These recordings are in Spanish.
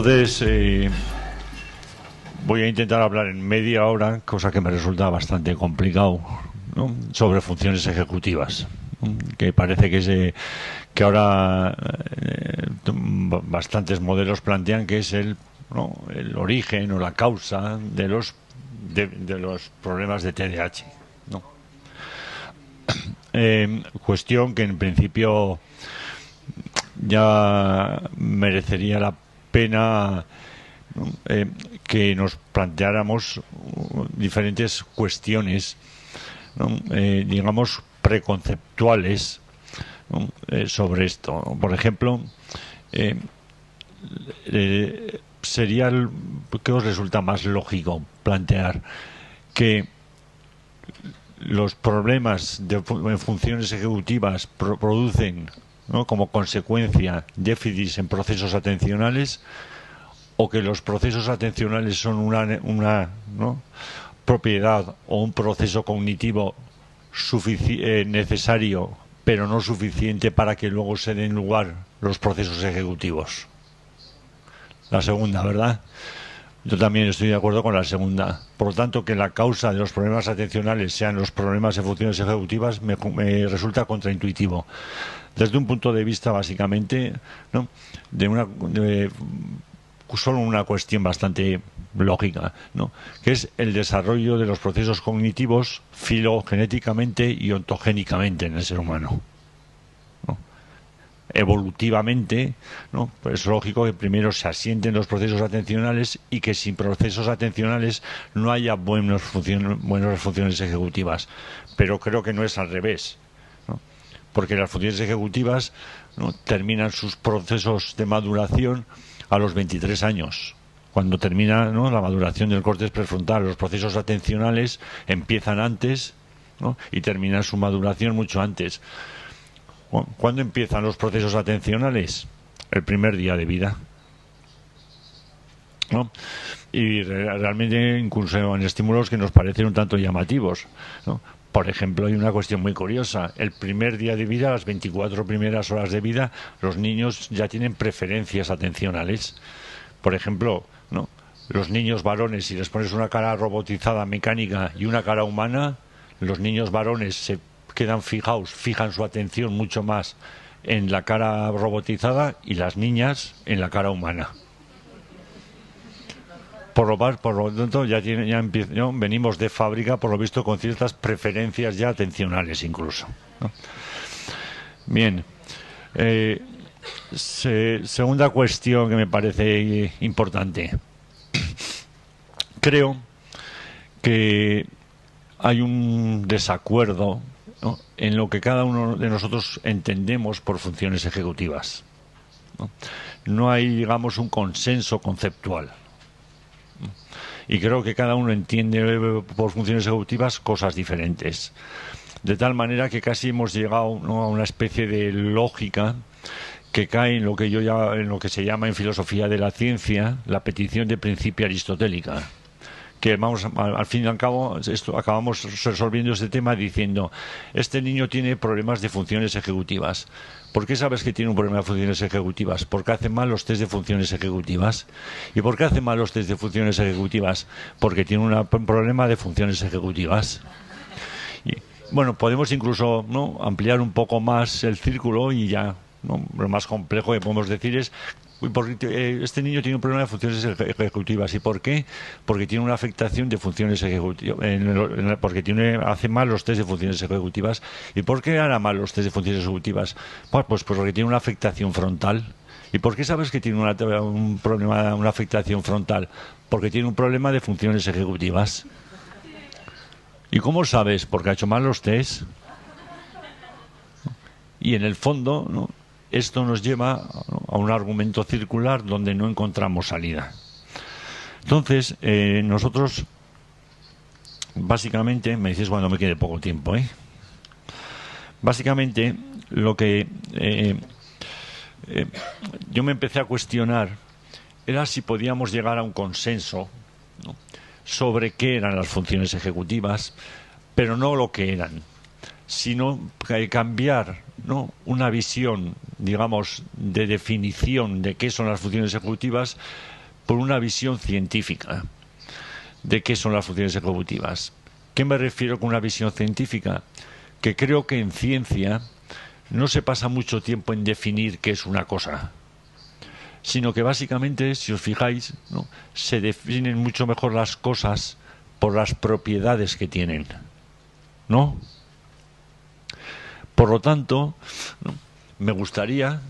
Entonces, voy a intentar hablar en media hora, cosa que me resulta bastante complicado, ¿no?, sobre funciones ejecutivas, ¿no?, que parece que ahora bastantes modelos plantean que es el origen o la causa de los problemas de TDAH, ¿no? Cuestión que en principio ya merecería la pena, ¿no?, que nos planteáramos diferentes cuestiones, ¿no?, digamos preconceptuales, ¿no?, sobre esto. Por ejemplo, sería ¿qué os resulta más lógico plantear? Que los problemas de funciones ejecutivas producen, ¿no?, como consecuencia déficits en procesos atencionales, o que los procesos atencionales son una ¿no?, propiedad o un proceso cognitivo necesario pero no suficiente para que luego se den lugar los procesos ejecutivos. La segunda, ¿verdad? Yo también estoy de acuerdo con la segunda. Por lo tanto, que la causa de los problemas atencionales sean los problemas en funciones ejecutivas me resulta contraintuitivo. Desde un punto de vista, básicamente, ¿no?, de solo una cuestión bastante lógica, ¿no?, que es el desarrollo de los procesos cognitivos filogenéticamente y ontogénicamente en el ser humano, ¿no? Evolutivamente, ¿no?, pues es lógico que primero se asienten los procesos atencionales y que sin procesos atencionales no haya buenas funciones ejecutivas. Pero creo que no es al revés, ¿no?, porque las funciones ejecutivas, ¿no?, terminan sus procesos de maduración a los 23 años, cuando termina, ¿no?, la maduración del córtex prefrontal. Los procesos atencionales empiezan antes, ¿no?, y terminan su maduración mucho antes. ¿Cuándo empiezan los procesos atencionales? El primer día de vida, ¿no? Y realmente incluso en estímulos que nos parecen un tanto llamativos, ¿no? Por ejemplo, hay una cuestión muy curiosa. El primer día de vida, las 24 primeras horas de vida, los niños ya tienen preferencias atencionales. Por ejemplo, ¿no?, los niños varones, si les pones una cara robotizada, mecánica, y una cara humana, los niños varones se quedan fijan su atención mucho más en la cara robotizada, y las niñas en la cara humana. Por lo tanto, venimos de fábrica, por lo visto, con ciertas preferencias ya atencionales incluso, ¿no? Bien. Segunda cuestión que me parece importante. Creo que hay un desacuerdo, ¿no?, en lo que cada uno de nosotros entendemos por funciones ejecutivas, ¿no? No hay, digamos, un consenso conceptual. Y creo que cada uno entiende por funciones ejecutivas cosas diferentes. De tal manera que casi hemos llegado, ¿no?, a una especie de lógica que cae en lo que se llama en filosofía de la ciencia la petición de principio aristotélica. Que al fin y al cabo acabamos resolviendo este tema diciendo: este niño tiene problemas de funciones ejecutivas. ¿Por qué sabes que tiene un problema de funciones ejecutivas? Porque hace mal los test de funciones ejecutivas. ¿Y por qué hace mal los test de funciones ejecutivas? Porque tiene un problema de funciones ejecutivas. Y, bueno, podemos incluso, ¿no?, ampliar un poco más el círculo y ya, ¿no?, lo más complejo que podemos decir es: este niño tiene un problema de funciones ejecutivas. ¿Y por qué? Porque tiene una afectación de funciones ejecutivas, porque hace mal los test de funciones ejecutivas. ¿Y por qué hará mal los test de funciones ejecutivas? Pues porque tiene una afectación frontal. ¿Y por qué sabes que tiene un problema, una afectación frontal? Porque tiene un problema de funciones ejecutivas. ¿Y cómo sabes? Porque ha hecho mal los test. Y en el fondo, ¿no?, esto nos lleva a un argumento circular donde no encontramos salida. Entonces, nosotros, básicamente, me decís cuando me quede poco tiempo, básicamente, lo que yo me empecé a cuestionar era si podíamos llegar a un consenso, ¿no?, sobre qué eran las funciones ejecutivas, pero no lo que eran, sino cambiar, ¿no?, una visión, digamos, de definición de qué son las funciones ejecutivas por una visión científica de qué son las funciones ejecutivas. ¿Qué me refiero con una visión científica? Que creo que en ciencia no se pasa mucho tiempo en definir qué es una cosa, sino que básicamente, si os fijáis, ¿no?, se definen mucho mejor las cosas por las propiedades que tienen, ¿no? Por lo tanto, ¿no?, me gustaría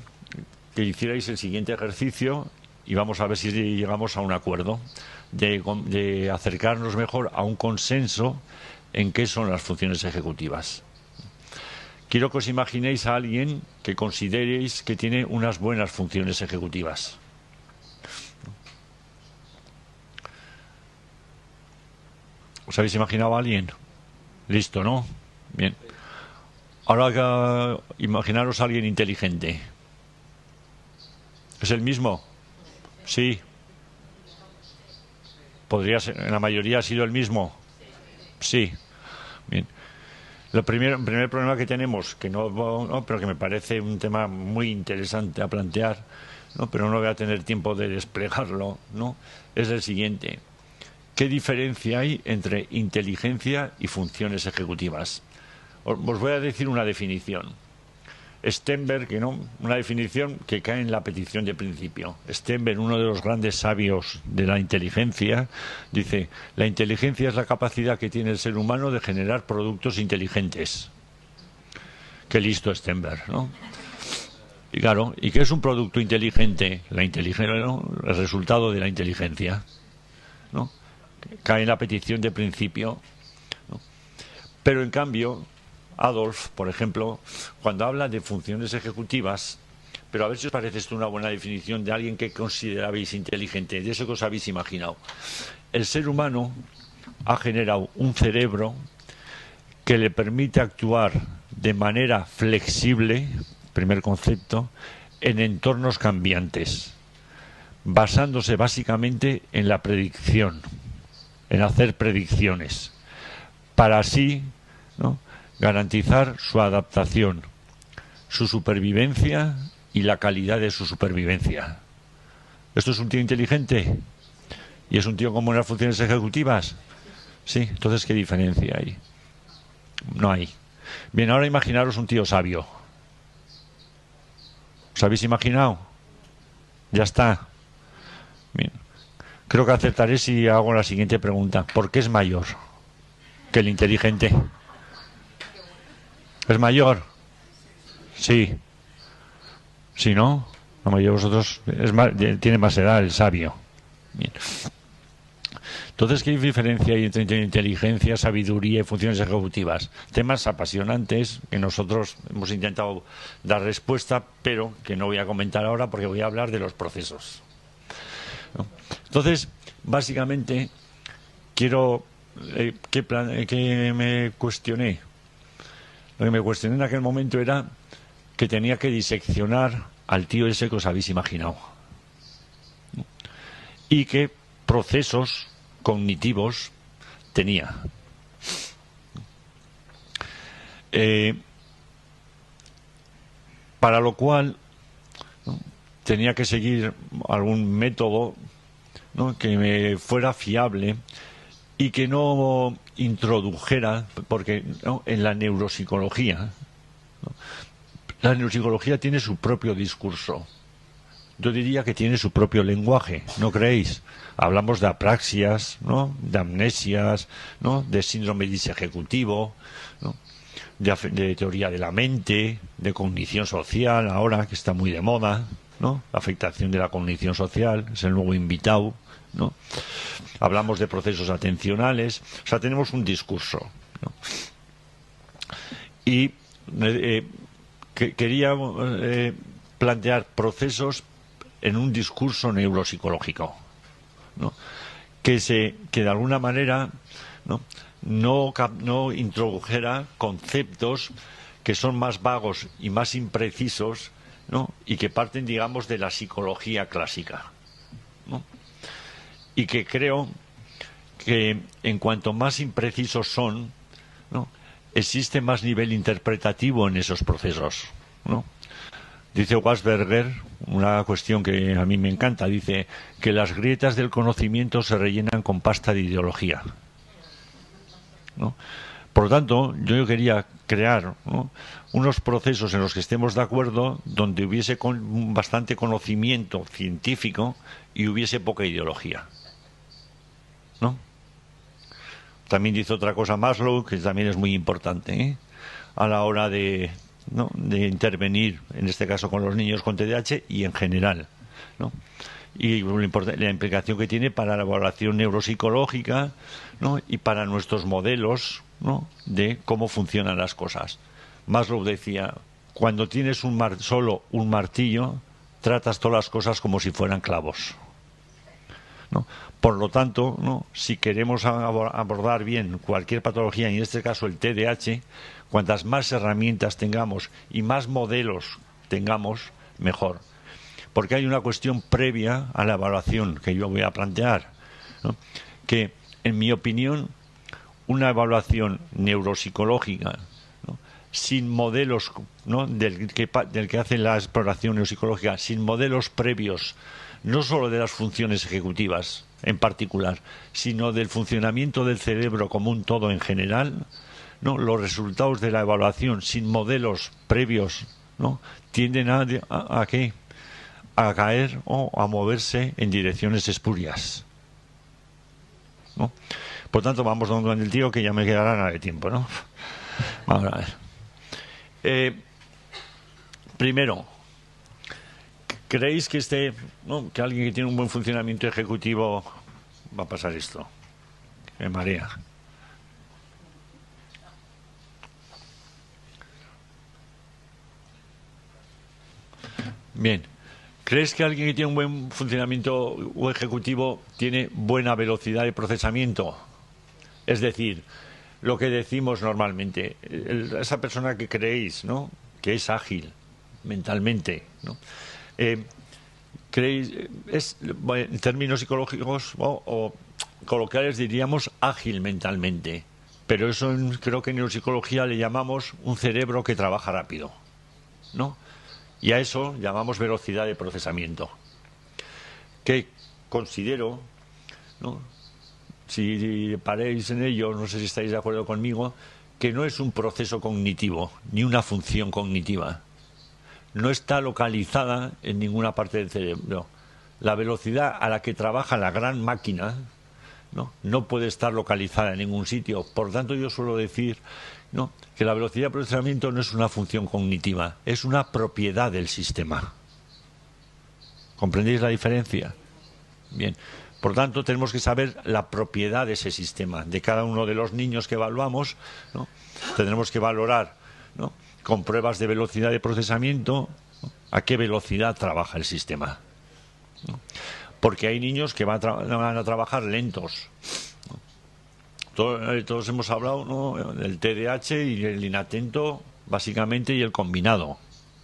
que hicierais el siguiente ejercicio y vamos a ver si llegamos a un acuerdo de acercarnos mejor a un consenso en qué son las funciones ejecutivas. Quiero que os imaginéis a alguien que consideréis que tiene unas buenas funciones ejecutivas. ¿Os habéis imaginado a alguien? Listo, ¿no? Bien. Ahora imaginaros a alguien inteligente. ¿Es el mismo? Sí. ¿Podría ser, en la mayoría ha sido el mismo? Sí. Bien. El primer problema que tenemos, que no, pero que me parece un tema muy interesante a plantear, ¿no?, pero no voy a tener tiempo de desplegarlo, ¿no?, es el siguiente. ¿Qué diferencia hay entre inteligencia y funciones ejecutivas? Os voy a decir una definición. Stenberg, ¿no?, una definición que cae en la petición de principio. Stenberg, uno de los grandes sabios de la inteligencia, dice: la inteligencia es la capacidad que tiene el ser humano de generar productos inteligentes. Qué listo Stenberg, ¿no? Y claro, ¿y qué es un producto inteligente? La inteligencia, ¿no?, el resultado de la inteligencia, ¿no? Cae en la petición de principio, ¿no? Pero en cambio, Adolf, por ejemplo, cuando habla de funciones ejecutivas, pero a ver si os parece esto una buena definición de alguien que considerabais inteligente, de eso que os habéis imaginado. El ser humano ha generado un cerebro que le permite actuar de manera flexible, primer concepto, en entornos cambiantes, basándose básicamente en la predicción, en hacer predicciones, para así, ¿no?, garantizar su adaptación, su supervivencia y la calidad de su supervivencia. ¿Esto es un tío inteligente? ¿Y es un tío con buenas funciones ejecutivas? Sí, entonces ¿qué diferencia hay? No hay. Bien, ahora imaginaros un tío sabio. ¿Os habéis imaginado? Ya está. Bien. Creo que acertaré si hago la siguiente pregunta. ¿Por qué es mayor que el inteligente? ¿Es mayor? Sí. ¿Sí, no? La mayoría de vosotros tiene más edad el sabio. Bien. Entonces, ¿qué diferencia hay entre inteligencia, sabiduría y funciones ejecutivas? Temas apasionantes que nosotros hemos intentado dar respuesta, pero que no voy a comentar ahora porque voy a hablar de los procesos, ¿no? Entonces, básicamente, quiero que me cuestioné. Lo que me cuestioné en aquel momento era que tenía que diseccionar al tío ese que os habéis imaginado, ¿no?, y qué procesos cognitivos tenía. Para lo cual, ¿no?, tenía que seguir algún método, ¿no?, que me fuera fiable y que no introdujera, porque, ¿no?, en la neuropsicología, ¿no?, la neuropsicología tiene su propio discurso. Yo diría que tiene su propio lenguaje, ¿no creéis? Hablamos de apraxias, ¿no?, de amnesias, ¿no?, de síndrome disejecutivo, ¿no?, de teoría de la mente, de cognición social, ahora que está muy de moda, ¿no?, la afectación de la cognición social, es el nuevo invitado, ¿no? Hablamos de procesos atencionales, o sea, tenemos un discurso, ¿no? Y quería plantear procesos en un discurso neuropsicológico, ¿no?, que de alguna manera, ¿no?, no introdujera conceptos que son más vagos y más imprecisos, ¿no?, y que parten, digamos, de la psicología clásica, ¿no? Y que creo que en cuanto más imprecisos son, ¿no?, existe más nivel interpretativo en esos procesos, ¿no? Dice Wasberger una cuestión que a mí me encanta, dice que las grietas del conocimiento se rellenan con pasta de ideología, ¿no? Por lo tanto, yo quería crear, ¿no?, unos procesos en los que estemos de acuerdo, donde hubiese bastante conocimiento científico y hubiese poca ideología, ¿no? También dice otra cosa Maslow, que también es muy importante, ¿eh?, a la hora de, ¿no?, de intervenir, en este caso con los niños con TDAH y en general, ¿no? Y la implicación que tiene para la evaluación neuropsicológica, ¿no?, y para nuestros modelos, ¿no?, de cómo funcionan las cosas. Maslow decía, cuando tienes solo un martillo, tratas todas las cosas como si fueran clavos, ¿no? Por lo tanto, ¿no?, si queremos abordar bien cualquier patología, y en este caso el TDAH, cuantas más herramientas tengamos y más modelos tengamos, mejor. Porque hay una cuestión previa a la evaluación que yo voy a plantear, ¿no?, que, en mi opinión, una evaluación neuropsicológica, ¿no?, sin modelos, ¿no?, del que hace la exploración neuropsicológica, sin modelos previos, no solo de las funciones ejecutivas en particular, sino del funcionamiento del cerebro como un todo en general, ¿no?, los resultados de la evaluación sin modelos previos, ¿no?, tienden a ¿qué?, a caer o a moverse en direcciones espurias, ¿no? Por tanto, vamos con el tío, que ya me quedará nada de tiempo, ¿no? Vamos a ver. Primero, ¿creéis que ¿no?, que alguien que tiene un buen funcionamiento ejecutivo va a pasar esto? Me marea. Bien. ¿Crees que alguien que tiene un buen funcionamiento ejecutivo tiene buena velocidad de procesamiento? Es decir, lo que decimos normalmente, esa persona que creéis, ¿no?, que es ágil mentalmente, ¿no? ¿Creéis, en términos psicológicos o coloquiales diríamos ágil mentalmente? Pero eso creo que en neuropsicología le llamamos un cerebro que trabaja rápido, ¿no? Y a eso llamamos velocidad de procesamiento, que considero, ¿no?, si paréis en ello, no sé si estáis de acuerdo conmigo, que no es un proceso cognitivo, ni una función cognitiva. No está localizada en ninguna parte del cerebro. La velocidad a la que trabaja la gran máquina, no puede estar localizada en ningún sitio. Por tanto, yo suelo decir, ¿no?, que la velocidad de procesamiento no es una función cognitiva, es una propiedad del sistema. ¿Comprendéis la diferencia? Bien. Por tanto, tenemos que saber la propiedad de ese sistema. De cada uno de los niños que evaluamos, ¿no?, tendremos que valorar, ¿no?, con pruebas de velocidad de procesamiento, ¿no?, a qué velocidad trabaja el sistema, ¿no? Porque hay niños que van a trabajar lentos, ¿no? Todos hemos hablado, ¿no?, del TDAH y el inatento, básicamente, y el combinado,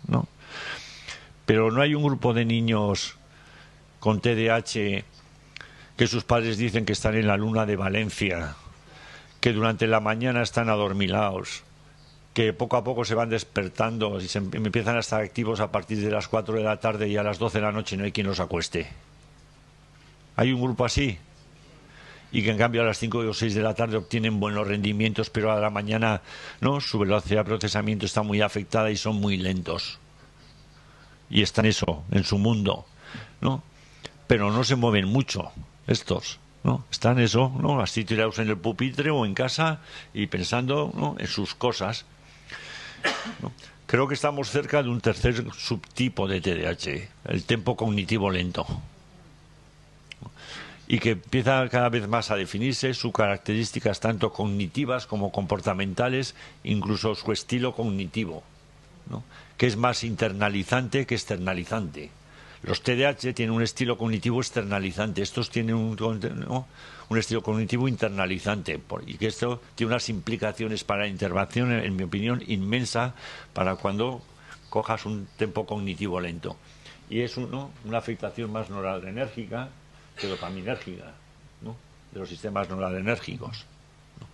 ¿no? Pero no hay un grupo de niños con TDAH que sus padres dicen que están en la luna de Valencia, que durante la mañana están adormilados, que poco a poco se van despertando y empiezan a estar activos a partir de las 4 de la tarde y a las 12 de la noche no hay quien los acueste. Hay un grupo así, y que en cambio a las 5 o 6 de la tarde obtienen buenos rendimientos, pero a la mañana, ¿no?, su velocidad de procesamiento está muy afectada y son muy lentos. Y están en su mundo, ¿no? Pero no se mueven mucho estos, ¿no? Están ¿no?, así tirados en el pupitre o en casa y pensando, ¿no?, en sus cosas, ¿no? Creo que estamos cerca de un tercer subtipo de TDAH, el tempo cognitivo lento, y que empieza cada vez más a definirse sus características tanto cognitivas como comportamentales, incluso su estilo cognitivo, ¿no?, que es más internalizante que externalizante. Los TDAH tienen un estilo cognitivo externalizante, estos tienen un estilo cognitivo internalizante, y que esto tiene unas implicaciones para la intervención, en mi opinión, inmensa para cuando cojas un tempo cognitivo lento. Y es una afectación más noradrenérgica que dopaminérgica, ¿no?, de los sistemas noradrenérgicos, ¿no?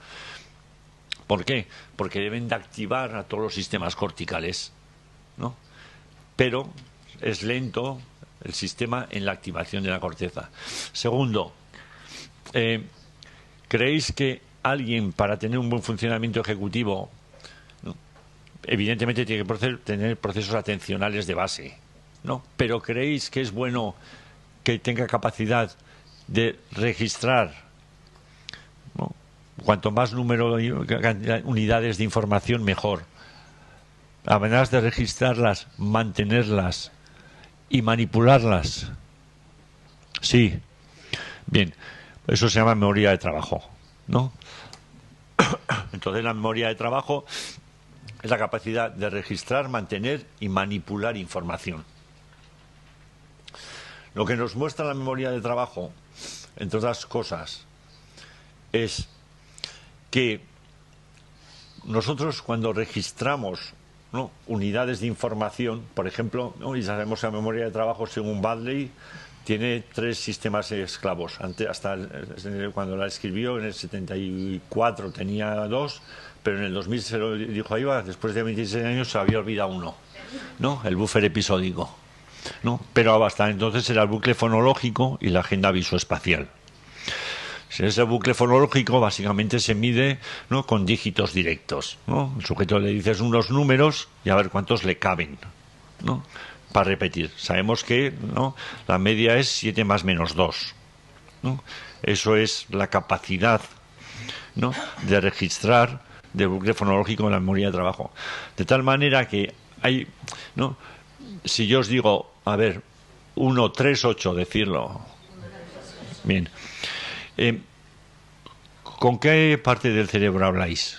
¿Por qué? Porque deben de activar a todos los sistemas corticales, ¿no? Pero es lento el sistema en la activación de la corteza. Segundo, ¿creéis que alguien, para tener un buen funcionamiento ejecutivo, ¿no?, evidentemente tiene que tener procesos atencionales de base, ¿no? Pero ¿creéis que es bueno que tenga capacidad de registrar, ¿no?, cuanto más número de unidades de información, mejor? Además de registrarlas, mantenerlas y manipularlas. Sí. Bien. Eso se llama memoria de trabajo, ¿no? Entonces la memoria de trabajo es la capacidad de registrar, mantener y manipular información. Lo que nos muestra la memoria de trabajo, entre otras cosas, es que nosotros cuando registramos, ¿no?, unidades de información, por ejemplo, ¿no?, y sabemos que la memoria de trabajo, según Baddeley, tiene 3 sistemas esclavos. Cuando la escribió, en el 74 tenía 2, pero en el 2000 se lo dijo a Iva, después de 26 años se había olvidado uno, ¿no?, el buffer episódico, ¿no? Pero hasta entonces era el bucle fonológico y la agenda visoespacial. Si ese bucle fonológico básicamente se mide, ¿no?, con dígitos directos, ¿no? El sujeto le dices unos números y a ver cuántos le caben, ¿no?, para repetir. Sabemos que, ¿no?, la media es 7 más menos 2, ¿no? Eso es la capacidad, ¿no?, de registrar del bucle fonológico en la memoria de trabajo. De tal manera que hay, ¿no?, si yo os digo, a ver, 1, 3, 8, decirlo. Bien. ¿Con qué parte del cerebro habláis?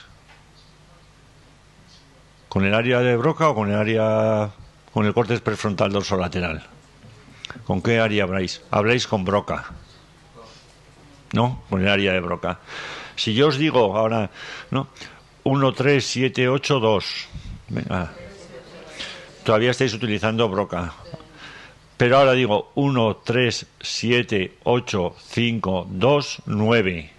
¿Con el área de Broca o con el córtex prefrontal dorsolateral? ¿Con qué área habláis? Habláis con Broca, ¿no? Con el área de Broca. Si yo os digo ahora, ¿no?, 1, 3, 7, 8, 2. Venga. Todavía estáis utilizando Broca. Pero ahora digo 1, 3, 7, 8, 5, 2, 9.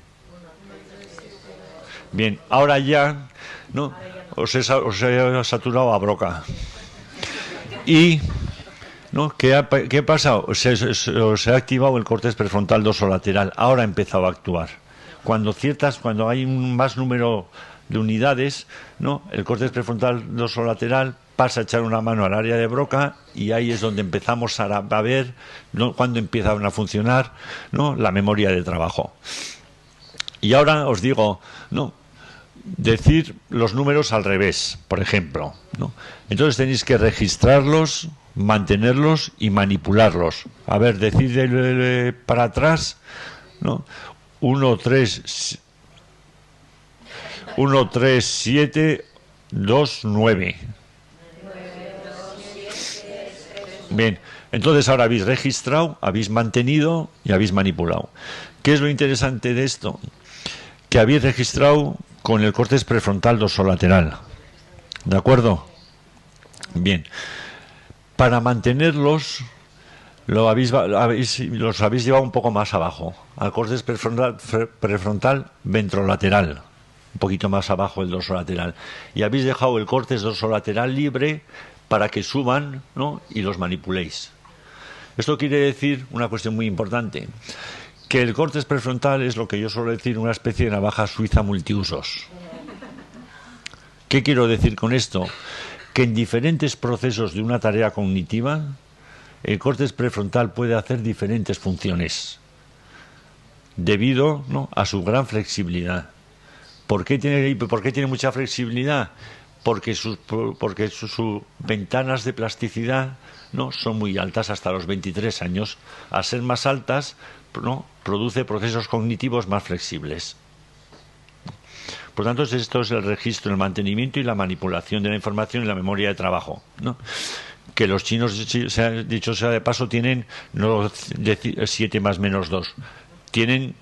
Bien, ahora ya, ¿no?, os he saturado a Broca. Y, ¿no?, ¿qué ha pasado? Os ha activado el córtex prefrontal dorsolateral. Ahora ha empezado a actuar. Cuando hay un más número de unidades, ¿no?, el córtex prefrontal dorsolateral pasa a echar una mano al área de Broca y ahí es donde empezamos a ver, ¿no?, cuando empiezan a funcionar, ¿no?, la memoria de trabajo. Y ahora os digo, ¿no?, decir los números al revés, por ejemplo, ¿no? Entonces tenéis que registrarlos, mantenerlos y manipularlos. A ver, decid para atrás, ¿no? 1, 3, 7, 2, 9. Bien, entonces ahora habéis registrado, habéis mantenido y habéis manipulado. ¿Qué es lo interesante de esto? Que habéis registrado con el córtex prefrontal dorsolateral. ¿De acuerdo? Bien. Para mantenerlos, los habéis llevado un poco más abajo, al córtex prefrontal ventrolateral, un poquito más abajo el dorsolateral. Y habéis dejado el córtex dorsolateral libre para que suban, ¿no?, y los manipuléis. Esto quiere decir una cuestión muy importante, que el córtex prefrontal es lo que yo suelo decir una especie de navaja suiza multiusos. ¿Qué quiero decir con esto? Que en diferentes procesos de una tarea cognitiva, el córtex prefrontal puede hacer diferentes funciones debido, ¿no?, a su gran flexibilidad. ¿Por qué tiene mucha flexibilidad? Porque sus ventanas de plasticidad, ¿no?, son muy altas hasta los 23 años. Al ser más altas, ¿no?, produce procesos cognitivos más flexibles. Por tanto, esto es el registro, el mantenimiento y la manipulación de la información en la memoria de trabajo, ¿no? Que los chinos, dicho sea de paso, tienen no 7 más menos 2, tienen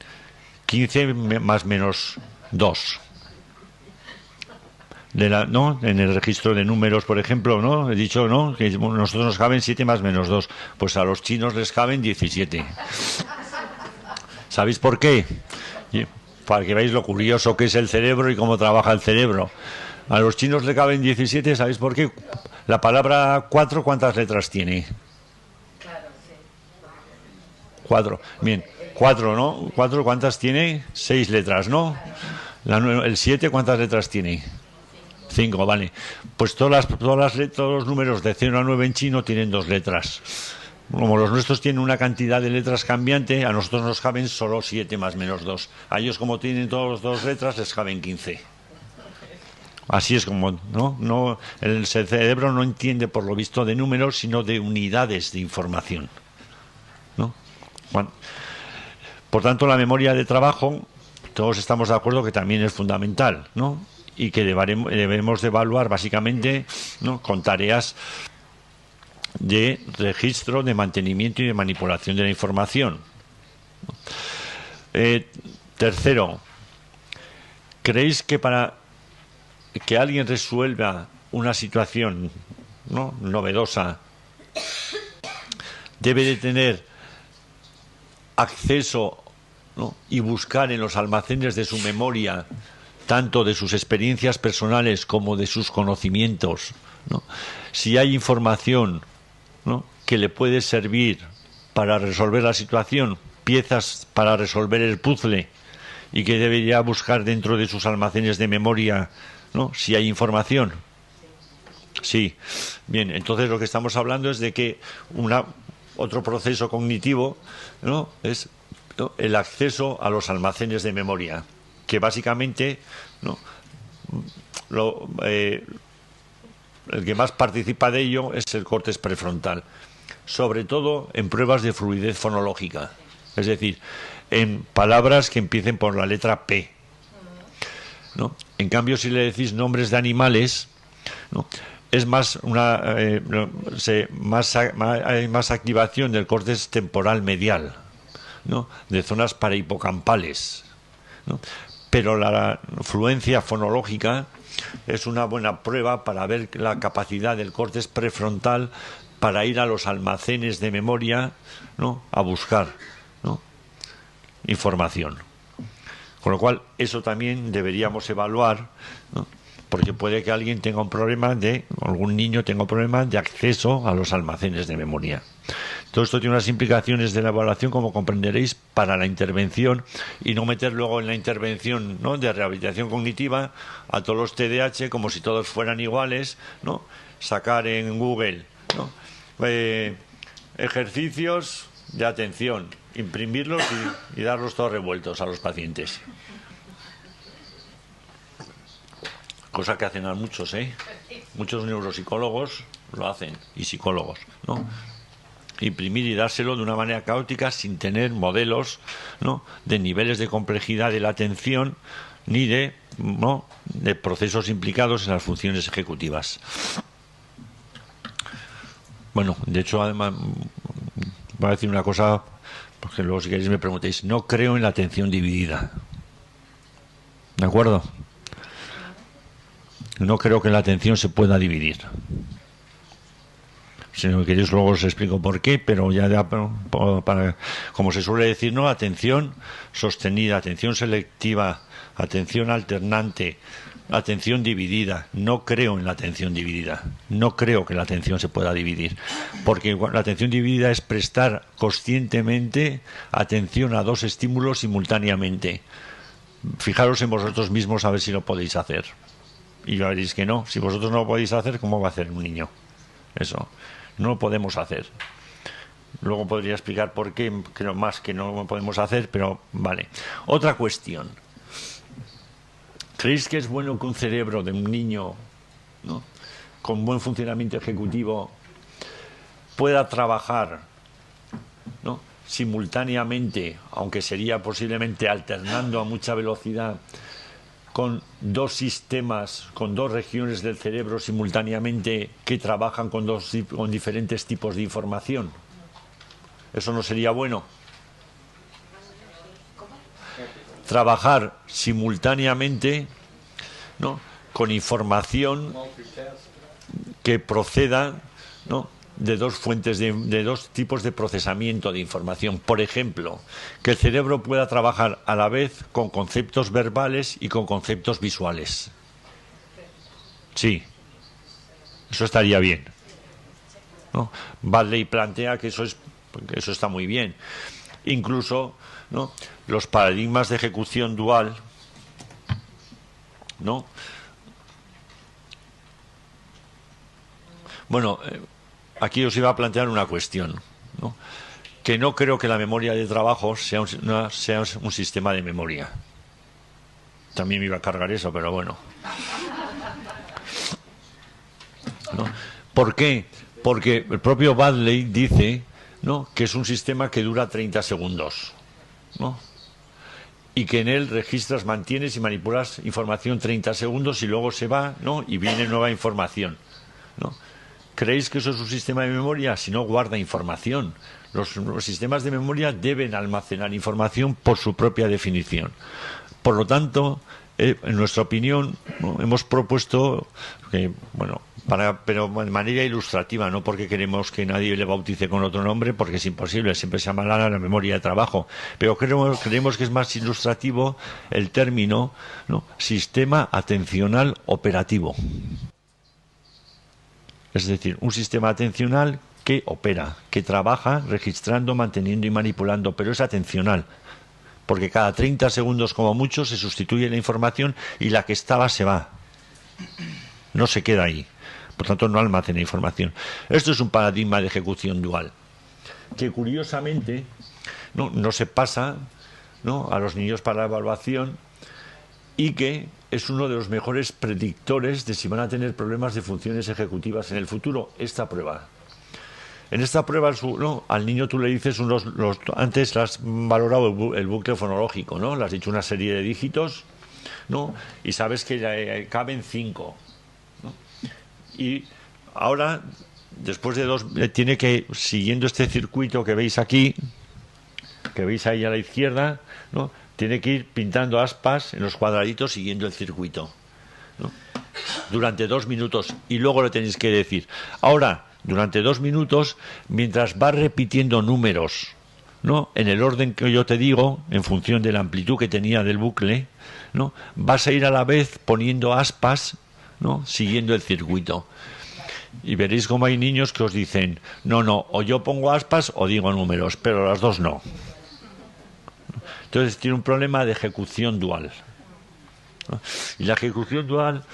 15 más menos 2. ¿No? En el registro de números, por ejemplo, ¿no?, he dicho, ¿no?, que nosotros nos caben 7 más menos 2. Pues a los chinos les caben 17. ¿Sabéis por qué? para que veáis lo curioso que es el cerebro y cómo trabaja el cerebro. A los chinos le caben 17, ¿sabéis por qué? La palabra 4, ¿cuántas letras tiene? 4. Bien, 4, ¿no? 4, ¿cuántas tiene? 6 letras, ¿no? El 7, ¿cuántas letras tiene? 5, vale. Pues todos los números de 0 a 9 en chino tienen 2 letras. Como los nuestros tienen una cantidad de letras cambiante, a nosotros nos caben solo 7 más menos 2. A ellos, como tienen todos 2 letras, les caben 15. Así es como, ¿no? El cerebro no entiende, por lo visto, de números, sino de unidades de información, ¿no? Bueno, por tanto, la memoria de trabajo, todos estamos de acuerdo que también es fundamental, ¿no? Y que debemos de evaluar básicamente, ¿no?, con tareas de registro, de mantenimiento y de manipulación de la información. Tercero, ¿creéis que para que alguien resuelva una situación, ¿no?, novedosa, debe de tener acceso, ¿no?, y buscar en los almacenes de su memoria, tanto de sus experiencias personales como de sus conocimientos, ¿no?, si hay información, ¿no?, que le puede servir para resolver la situación, piezas para resolver el puzzle, y que debería buscar dentro de sus almacenes de memoria, ¿no?, si hay información? Sí. Bien, entonces lo que estamos hablando es de que otro proceso cognitivo, ¿no?, es, ¿no?, el acceso a los almacenes de memoria, que básicamente, ¿no?, el que más participa de ello es el córtex prefrontal, sobre todo en pruebas de fluidez fonológica, es decir, en palabras que empiecen por la letra P, ¿no? En cambio, si le decís nombres de animales, ¿no?, es más hay más activación del córtex temporal medial, ¿no?, de zonas parahipocampales, ¿no? Pero la fluencia fonológica es una buena prueba para ver la capacidad del córtex prefrontal para ir a los almacenes de memoria, ¿no?, a buscar, ¿no?, información. Con lo cual, eso también deberíamos evaluar, ¿no?, porque puede que alguien tenga un problema algún niño tenga un problema de acceso a los almacenes de memoria. Todo esto tiene unas implicaciones de la evaluación, como comprenderéis, para la intervención, y no meter luego en la intervención, ¿no?, de rehabilitación cognitiva a todos los TDAH como si todos fueran iguales, ¿no? Sacar en Google, ¿no?, ejercicios de atención, imprimirlos y darlos todos revueltos a los pacientes. Cosa que hacen a muchos, muchos neuropsicólogos lo hacen, y psicólogos, ¿no? Imprimir y dárselo de una manera caótica, sin tener modelos, ¿no?, de niveles de complejidad de la atención, ni de procesos implicados en las funciones ejecutivas. Bueno, de hecho, además, voy a decir una cosa, porque luego, si queréis, me preguntéis. No creo en la atención dividida, ¿de acuerdo? No creo que la atención se pueda dividir. Si no queréis, luego os explico por qué, pero como se suele decir, ¿no?, atención sostenida, atención selectiva, atención alternante, atención dividida. No creo en la atención dividida. No creo que la atención se pueda dividir, porque la atención dividida es prestar conscientemente atención a dos estímulos simultáneamente. Fijaros en vosotros mismos a ver si lo podéis hacer. Y ya veréis que no. Si vosotros no lo podéis hacer, ¿cómo va a hacer un niño? Eso no lo podemos hacer. Luego podría explicar por qué creo más que no lo podemos hacer, pero vale. Otra cuestión. ¿Creéis que es bueno que un cerebro de un niño, ¿no?, con buen funcionamiento ejecutivo pueda trabajar, ¿no?, simultáneamente, aunque sería posiblemente alternando a mucha velocidad, con dos sistemas, con dos regiones del cerebro simultáneamente que trabajan con diferentes tipos de información? ¿Eso no sería bueno? Trabajar simultáneamente, ¿no?, con información que proceda, ¿no?, de dos fuentes, de dos tipos de procesamiento de información. Por ejemplo, que el cerebro pueda trabajar a la vez con conceptos verbales y con conceptos visuales. Sí, eso estaría bien, ¿no? Baddeley plantea que eso está muy bien. Incluso, ¿no?, los paradigmas de ejecución dual, ¿no? Bueno, aquí os iba a plantear una cuestión, ¿no? Que no creo que la memoria de trabajo sea un sistema de memoria. También me iba a cargar eso, pero bueno. ¿No? ¿Por qué? Porque el propio Baddeley dice, ¿no?, que es un sistema que dura 30 segundos, ¿no?, y que en él registras, mantienes y manipulas información 30 segundos y luego se va, ¿no?, y viene nueva información, ¿no? ¿Creéis que eso es un sistema de memoria? Si no, guarda información. Los sistemas de memoria deben almacenar información por su propia definición. Por lo tanto, en nuestra opinión, ¿no?, hemos propuesto que, bueno, pero de manera ilustrativa, no porque queremos que nadie le bautice con otro nombre, porque es imposible, siempre se llamará la memoria de trabajo, pero creemos que es más ilustrativo el término, ¿no?, sistema atencional operativo. Es decir, un sistema atencional que opera, que trabaja registrando, manteniendo y manipulando, pero es atencional, porque cada 30 segundos como mucho se sustituye la información y la que estaba se va, no se queda ahí, por tanto no almacena información. Esto es un paradigma de ejecución dual que curiosamente no se pasa, ¿no?, a los niños para la evaluación, y que es uno de los mejores predictores de si van a tener problemas de funciones ejecutivas en el futuro, esta prueba. En esta prueba, ¿no?, al niño tú le dices antes le has valorado el bucle fonológico, ¿no? Le has dicho una serie de dígitos, ¿no?, y sabes que caben 5, ¿no? Y ahora, después de 2, tiene que, siguiendo este circuito que veis aquí, que veis ahí a la izquierda, ¿no?, tiene que ir pintando aspas en los cuadraditos siguiendo el circuito, ¿no?, durante 2 minutos, y luego le tenéis que decir, ahora, durante 2 minutos, mientras vas repitiendo números, ¿no?, en el orden que yo te digo, en función de la amplitud que tenía del bucle, ¿no?, vas a ir a la vez poniendo aspas, ¿no?, siguiendo el circuito. Y veréis cómo hay niños que os dicen, no, o yo pongo aspas o digo números, pero las dos no. Entonces tiene un problema de ejecución dual, ¿no? Y la ejecución dual,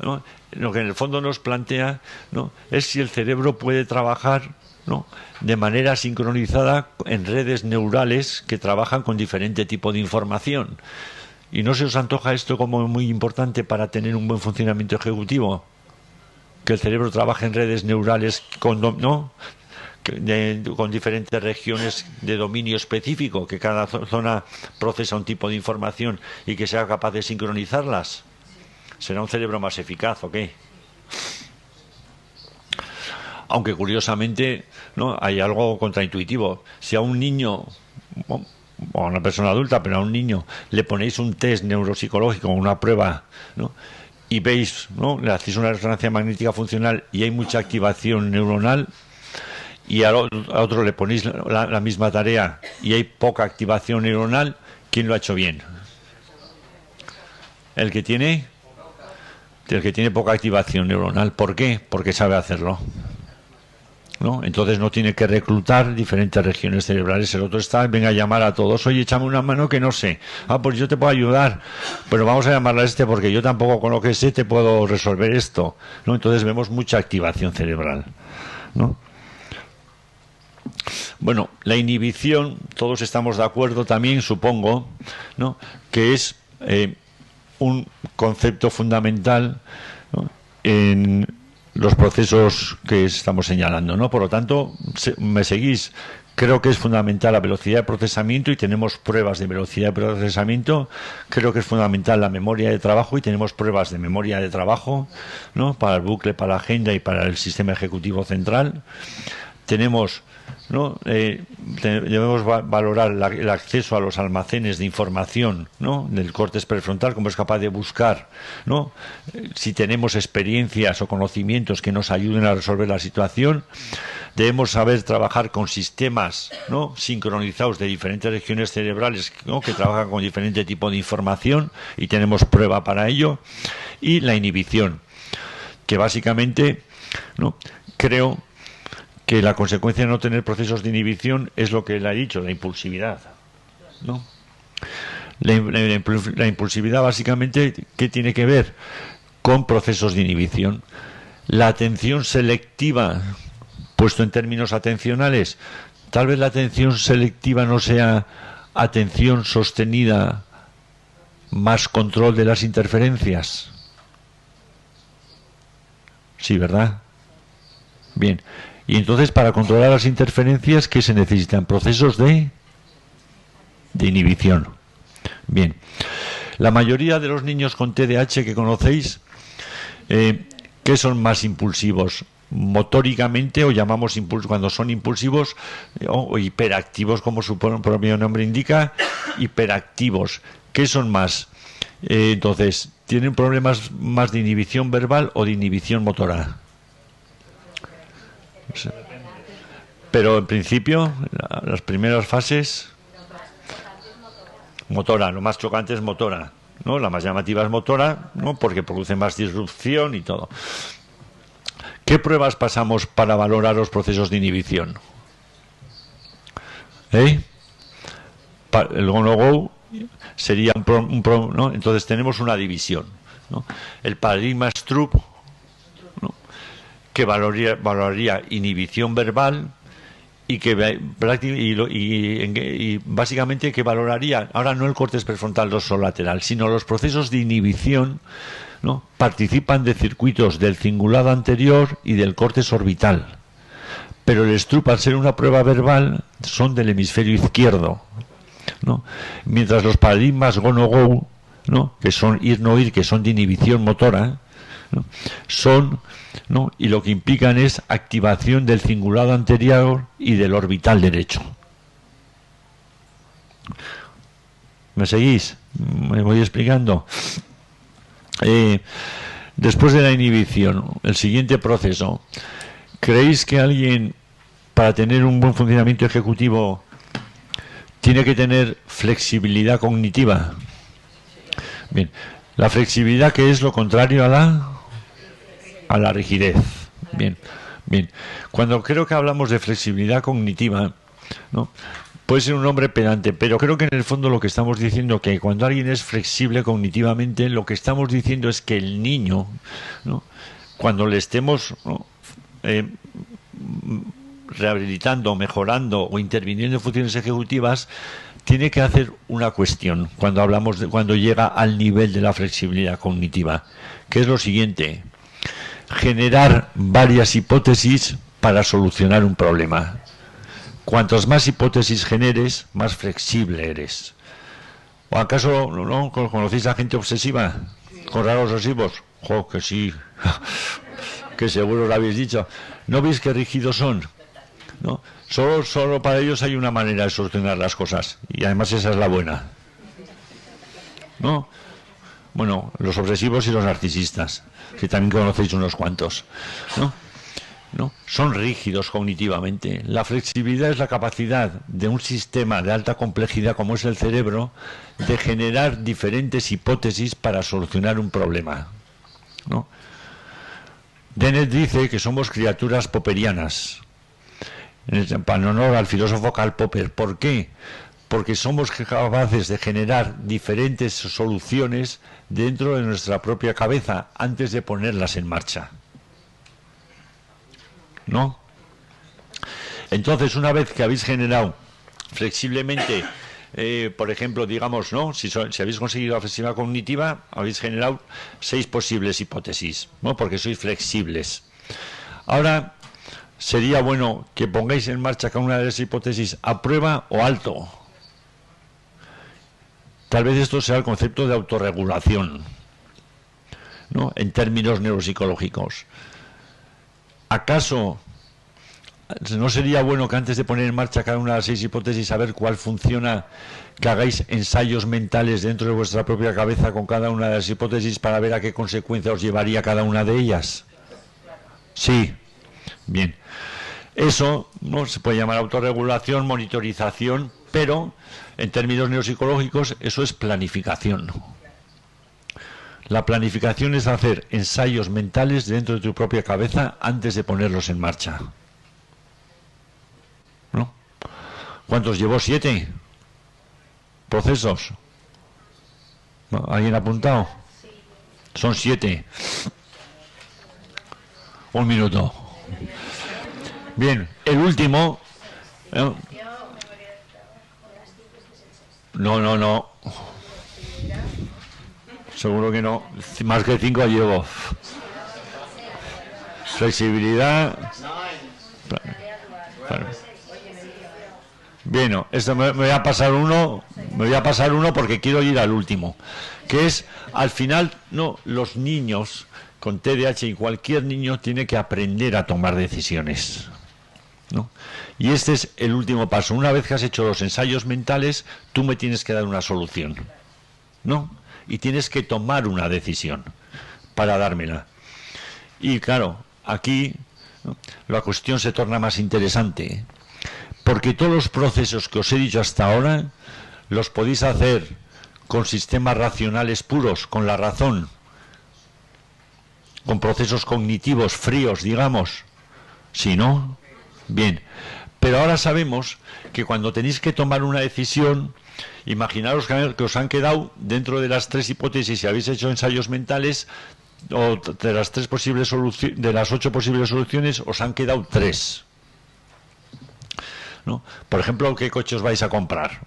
¿no?, lo que en el fondo nos plantea, ¿no?, es si el cerebro puede trabajar, ¿no?, de manera sincronizada en redes neurales que trabajan con diferente tipo de información. ¿Y no se os antoja esto como muy importante para tener un buen funcionamiento ejecutivo? Que el cerebro trabaje en redes neurales con diferentes regiones de dominio específico, que cada zona procesa un tipo de información y que sea capaz de sincronizarlas. ¿Será un cerebro más eficaz o qué? Aunque curiosamente, ¿no?, hay algo contraintuitivo. Si a un niño, o a una persona adulta, pero a un niño le ponéis un test neuropsicológico, una prueba, ¿no?, y veis, ¿no?, le hacéis una resonancia magnética funcional y hay mucha activación neuronal, y a otro le ponéis la misma tarea y hay poca activación neuronal, ¿quién lo ha hecho bien? El que tiene poca activación neuronal. ¿Por qué? Porque sabe hacerlo, ¿no? Entonces no tiene que reclutar diferentes regiones cerebrales. El otro está, venga a llamar a todos, oye, échame una mano que no sé. Pues yo te puedo ayudar, pero vamos a llamarle a este porque yo tampoco con lo que sé te puedo resolver esto, ¿no? Entonces vemos mucha activación cerebral, ¿no? Bueno, la inhibición, todos estamos de acuerdo también, supongo, ¿no?, que es un concepto fundamental, ¿no?, en los procesos que estamos señalando, ¿no? Por lo tanto, me seguís. Creo que es fundamental la velocidad de procesamiento y tenemos pruebas de velocidad de procesamiento. Creo que es fundamental la memoria de trabajo y tenemos pruebas de memoria de trabajo, ¿no?, para el bucle, para la agenda y para el sistema ejecutivo central. Tenemos, ¿no? Debemos valorar el acceso a los almacenes de información, ¿no? Del córtex prefrontal, cómo es capaz de buscar, ¿no? Si tenemos experiencias o conocimientos que nos ayuden a resolver la situación. Debemos saber trabajar con sistemas, ¿no? Sincronizados de diferentes regiones cerebrales, ¿no? Que trabajan con diferente tipo de información, y tenemos prueba para ello. Y la inhibición, que básicamente, ¿no? Creo que la consecuencia de no tener procesos de inhibición es lo que él ha dicho, la impulsividad, ¿no? La impulsividad básicamente, ¿qué tiene que ver con procesos de inhibición? La atención selectiva, puesto en términos atencionales, tal vez la atención selectiva no sea atención sostenida más control de las interferencias. Sí, ¿verdad? Bien. Y entonces, para controlar las interferencias, ¿qué se necesitan? Procesos de inhibición. Bien. La mayoría de los niños con TDAH que conocéis, ¿qué son más impulsivos? Motóricamente, o llamamos cuando son impulsivos, o hiperactivos, como su propio nombre indica, hiperactivos. ¿Qué son más? Entonces, ¿tienen problemas más de inhibición verbal o de inhibición motora? Pero en principio, las primeras fases, motora, lo más chocante es motora, ¿no? La más llamativa es motora, ¿no? Porque produce más disrupción y todo. ¿Qué pruebas pasamos para valorar los procesos de inhibición? El go-no-go sería ¿no? Entonces tenemos una división, ¿no? El paradigma Stroop, ¿no? Que valoraría inhibición verbal y básicamente que valoraría ahora no el córtex prefrontal dorsolateral, sino los procesos de inhibición, ¿no? Participan de circuitos del cingulado anterior y del córtex orbital, pero el Stroop, al ser una prueba verbal, son del hemisferio izquierdo, ¿no? Mientras los paradigmas go-no-go, ¿no? Que son ir-no ir, que son de inhibición motora, ¿no? Son, ¿no? Y lo que implican es activación del cingulado anterior y del orbital derecho. ¿Me seguís? ¿Me voy explicando? Después de la inhibición, el siguiente proceso. ¿Creéis que alguien, para tener un buen funcionamiento ejecutivo, tiene que tener flexibilidad cognitiva? Bien, la flexibilidad, que es lo contrario a la rigidez. Bien, bien. Cuando creo que hablamos de flexibilidad cognitiva, ¿no? Puede ser un nombre pedante, pero creo que en el fondo lo que estamos diciendo, que cuando alguien es flexible cognitivamente, lo que estamos diciendo es que el niño, ¿no? Cuando le estemos, ¿no? Rehabilitando, mejorando o interviniendo en funciones ejecutivas, tiene que hacer una cuestión cuando llega al nivel de la flexibilidad cognitiva, que es lo siguiente: generar varias hipótesis para solucionar un problema. Cuantas más hipótesis generes, más flexible eres. ¿O acaso no conocéis a gente obsesiva con rasgos obsesivos? ¡Jo, que sí! Que seguro lo habéis dicho. ¿No veis qué rígidos son? ¿No? Solo para ellos hay una manera de solucionar las cosas, y además esa es la buena, ¿no? Bueno, los obsesivos y los narcisistas, que también conocéis unos cuantos, ¿no? ¿No? Son rígidos cognitivamente. La flexibilidad es la capacidad de un sistema de alta complejidad como es el cerebro de generar diferentes hipótesis para solucionar un problema, ¿no? Dennett dice que somos criaturas popperianas, en honor al filósofo Karl Popper. ¿Por qué? Porque somos capaces de generar diferentes soluciones dentro de nuestra propia cabeza antes de ponerlas en marcha, ¿no? Entonces, una vez que habéis generado flexiblemente, por ejemplo, digamos, ¿no? Si habéis conseguido la flexibilidad cognitiva, habéis generado 6 posibles hipótesis, ¿no? Porque sois flexibles. Ahora, sería bueno que pongáis en marcha cada una de esas hipótesis a prueba o alto. Tal vez esto sea el concepto de autorregulación, ¿no? En términos neuropsicológicos. ¿Acaso ¿no sería bueno que antes de poner en marcha cada una de las 6 hipótesis, saber cuál funciona, que hagáis ensayos mentales dentro de vuestra propia cabeza con cada una de las hipótesis para ver a qué consecuencia os llevaría cada una de ellas? Sí. Bien. Eso no se puede llamar autorregulación, monitorización, pero en términos neuropsicológicos eso es planificación. La planificación es hacer ensayos mentales dentro de tu propia cabeza antes de ponerlos en marcha. ¿No? ¿Cuántos llevó? 7 procesos. ¿Alguien ha apuntado? Son 7. Un minuto. Bien, el último. No. Seguro que no. Más que 5 llevo. Flexibilidad. Bien, esto me voy a pasar uno. Me voy a pasar uno porque quiero ir al último. Que es, al final, no, los niños con TDAH y cualquier niño tiene que aprender a tomar decisiones, ¿no? Y este es el último paso. Una vez que has hecho los ensayos mentales, tú me tienes que dar una solución, ¿no? Y tienes que tomar una decisión para dármela. Y claro, aquí, ¿no?, la cuestión se torna más interesante, porque todos los procesos que os he dicho hasta ahora los podéis hacer con sistemas racionales puros, con la razón, con procesos cognitivos fríos, digamos. ¿Sí, no? Bien. Pero ahora sabemos que cuando tenéis que tomar una decisión, imaginaros que os han quedado dentro de las 3 hipótesis, si habéis hecho ensayos mentales, o de las 3 posibles de las 8 posibles soluciones, os han quedado 3, ¿no? Por ejemplo, ¿qué coche os vais a comprar?,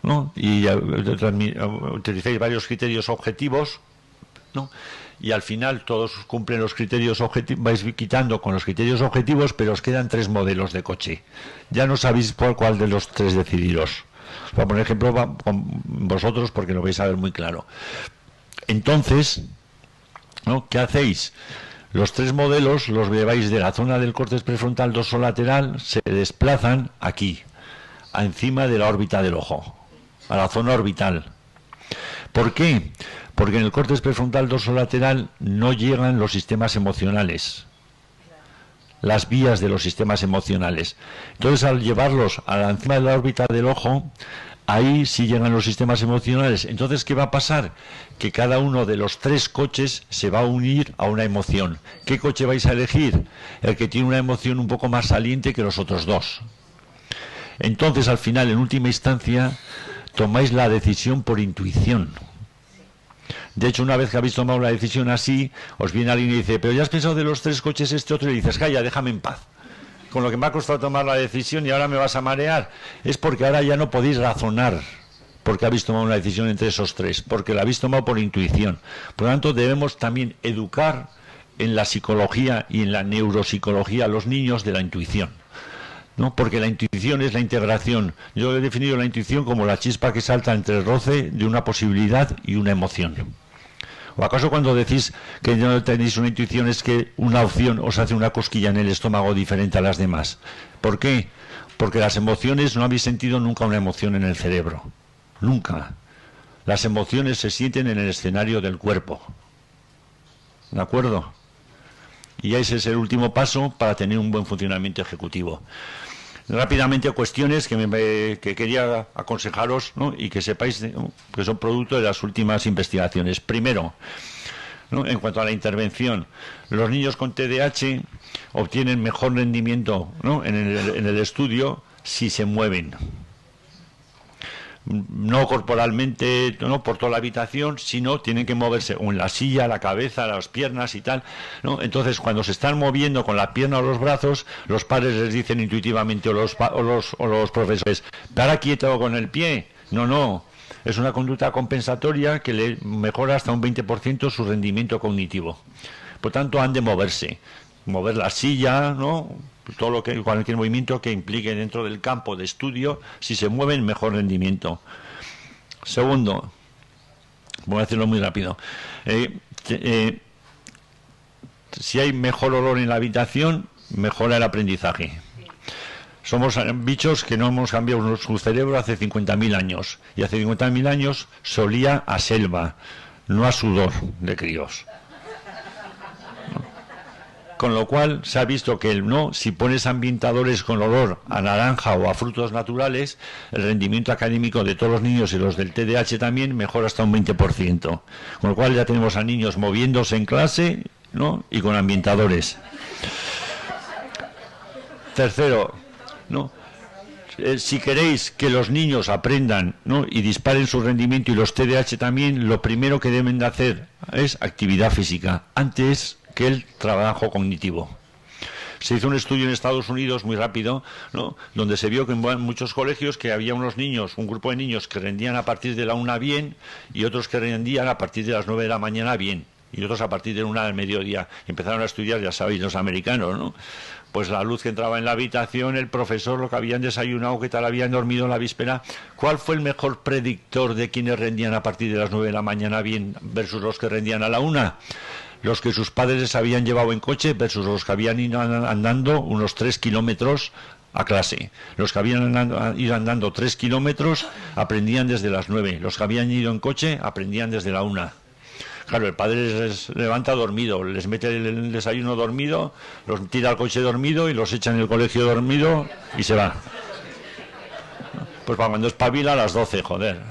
¿no? Y utilizáis varios criterios objetivos, ¿no? Y al final todos cumplen los criterios objetivos, vais quitando con los criterios objetivos, pero os quedan 3 modelos de coche. Ya no sabéis por cuál de los 3 decidiros. Os voy a poner ejemplo con vosotros porque lo vais a ver muy claro. Entonces, ¿no?, ¿qué hacéis? Los 3 modelos los lleváis de la zona del córtex prefrontal dorsolateral, se desplazan aquí, encima de la órbita del ojo, a la zona orbital. ¿Por qué? Porque en el córtex prefrontal dorsolateral no llegan los sistemas emocionales, las vías de los sistemas emocionales. Entonces, al llevarlos encima de la órbita del ojo, ahí sí llegan los sistemas emocionales. Entonces, ¿qué va a pasar? Que cada uno de los 3 coches se va a unir a una emoción. ¿Qué coche vais a elegir? El que tiene una emoción un poco más saliente que los otros 2. Entonces, al final, en última instancia, tomáis la decisión por intuición. De hecho, una vez que habéis tomado la decisión así, os viene alguien y dice, pero ya has pensado de los 3 coches este otro, y dices, calla, déjame en paz. Con lo que me ha costado tomar la decisión y ahora me vas a marear. Es porque ahora ya no podéis razonar porque habéis tomado una decisión entre esos 3, porque la habéis tomado por intuición. Por lo tanto, debemos también educar en la psicología y en la neuropsicología a los niños de la intuición, ¿no? Porque la intuición es la integración. Yo he definido la intuición como la chispa que salta entre el roce de una posibilidad y una emoción. ¿O acaso cuando decís que no tenéis una intuición es que una opción os hace una cosquilla en el estómago diferente a las demás? ¿Por qué? Porque las emociones, no habéis sentido nunca una emoción en el cerebro. Nunca. Las emociones se sienten en el escenario del cuerpo. ¿De acuerdo? Y ese es el último paso para tener un buen funcionamiento ejecutivo. Rápidamente, cuestiones que quería aconsejaros, ¿no?, y que sepáis, ¿no?, que son producto de las últimas investigaciones. Primero, ¿no?, en cuanto a la intervención, los niños con TDAH obtienen mejor rendimiento, ¿no?, en el estudio si se mueven. No corporalmente, no por toda la habitación, sino tienen que moverse o en la silla, la cabeza, las piernas y tal, ¿no? Entonces, cuando se están moviendo con la pierna o los brazos, los padres les dicen intuitivamente, o los profesores, para quieto con el pie. No, es una conducta compensatoria que le mejora hasta un 20% su rendimiento cognitivo. Por tanto, han de moverse, mover la silla, ¿no?, todo lo que, cualquier movimiento que implique dentro del campo de estudio, si se mueven, mejor rendimiento. Segundo, voy a hacerlo muy rápido, si hay mejor olor en la habitación, mejora el aprendizaje. Somos bichos que no hemos cambiado su cerebro hace 50.000 años. Y hace 50.000 años solía a selva, no a sudor de críos. Con lo cual se ha visto que si pones ambientadores con olor a naranja o a frutos naturales, el rendimiento académico de todos los niños y los del TDAH también mejora hasta un 20%. Con lo cual ya tenemos a niños moviéndose en clase, ¿no? Y con ambientadores. Tercero, ¿no? Si queréis que los niños aprendan, ¿no? Y disparen su rendimiento, y los TDAH también, lo primero que deben de hacer es actividad física, antes que el trabajo cognitivo. Se hizo un estudio en Estados Unidos muy rápido, ¿no? Donde se vio que en muchos colegios que había unos niños, un grupo de niños que rendían a partir de la 1 bien, y otros que rendían a partir de las 9 de la mañana bien, y otros a partir de la 1 del mediodía. Empezaron a estudiar, ya sabéis, los americanos, ¿no? Pues la luz que entraba en la habitación, el profesor, lo que habían desayunado, qué tal habían dormido en la víspera. ¿Cuál fue el mejor predictor de quienes rendían a partir de las 9 de la mañana bien versus los que rendían a la 1? Los que sus padres les habían llevado en coche versus los que habían ido andando unos 3 kilómetros a clase. Los que habían ido andando 3 kilómetros aprendían desde las 9. Los que habían ido en coche aprendían desde la 1. Claro, el padre les levanta dormido, les mete el desayuno dormido, los tira al coche dormido y los echa en el colegio dormido y se va. Pues para cuando espabila a las 12, joder.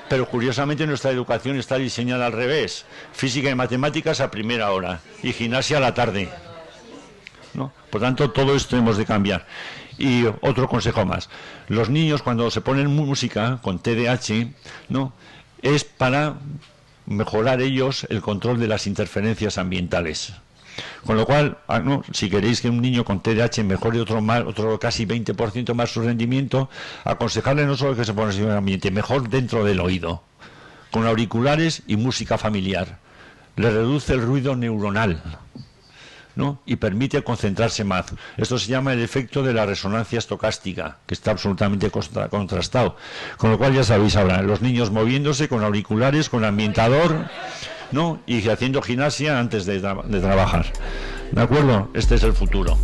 Pero curiosamente nuestra educación está diseñada al revés. Física y matemáticas a primera hora y gimnasia a la tarde, ¿no? Por tanto, todo esto hemos de cambiar. Y otro consejo más. Los niños cuando se ponen música con TDAH, ¿no? Es para mejorar ellos el control de las interferencias ambientales. Con lo cual, ¿no? Si queréis que un niño con TDAH mejore otro casi 20% más su rendimiento, aconsejarle no solo que se ponga en el ambiente, mejor dentro del oído, con auriculares y música familiar. Le reduce el ruido neuronal, ¿no? Y permite concentrarse más. Esto se llama el efecto de la resonancia estocástica, que está absolutamente contrastado. Con lo cual ya sabéis ahora, los niños moviéndose con auriculares, con ambientador, ¿no? Y haciendo gimnasia antes de trabajar. ¿De acuerdo? Este es el futuro.